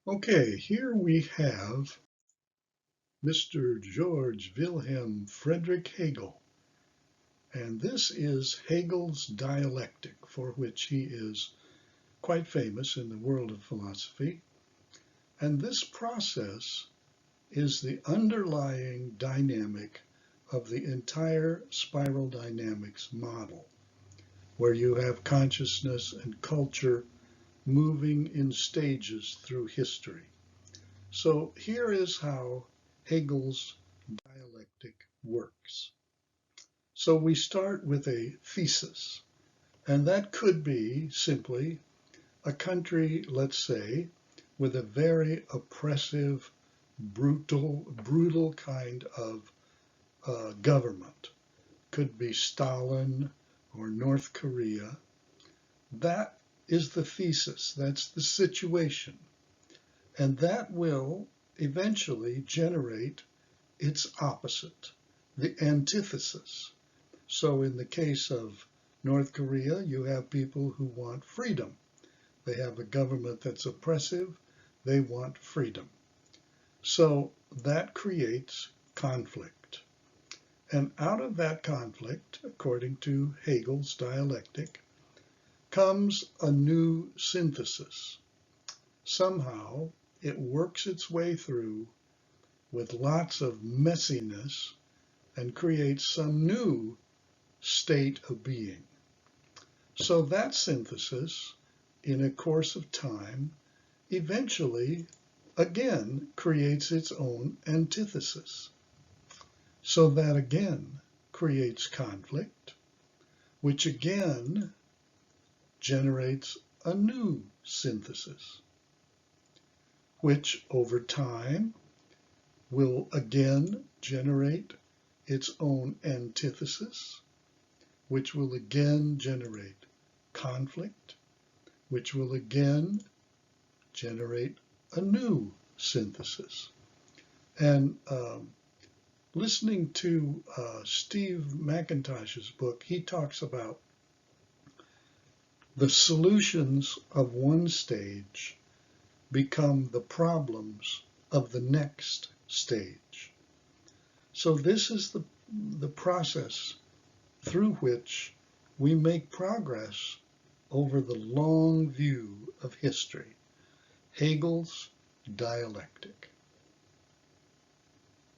Okay, here we have Mr. George Wilhelm Friedrich Hegel, and this is Hegel's Dialectic, for which he is quite famous in the world of philosophy. And this process is the underlying dynamic of the entire spiral dynamics model, where you have consciousness and culture moving in stages through history. So here is how Hegel's dialectic works. So we start with a thesis, and that could be simply a country, let's say, with a very oppressive, brutal kind of government. Could be Stalin or North Korea. That is the thesis. That's the situation. And that will eventually generate its opposite, the antithesis. So in the case of North Korea, you have people who want freedom. They have a government that's oppressive. They want freedom. So that creates conflict. And out of that conflict, according to Hegel's dialectic, comes a new synthesis. Somehow it works its way through with lots of messiness and creates some new state of being. So that synthesis, in a course of time, eventually again creates its own antithesis. So that again creates conflict, which again generates a new synthesis, which over time will again generate its own antithesis, which will again generate conflict, which will again generate a new synthesis. And listening to Steve McIntosh's book, he talks about the solutions of one stage become the problems of the next stage. So this is the process through which we make progress over the long view of history, Hegel's dialectic.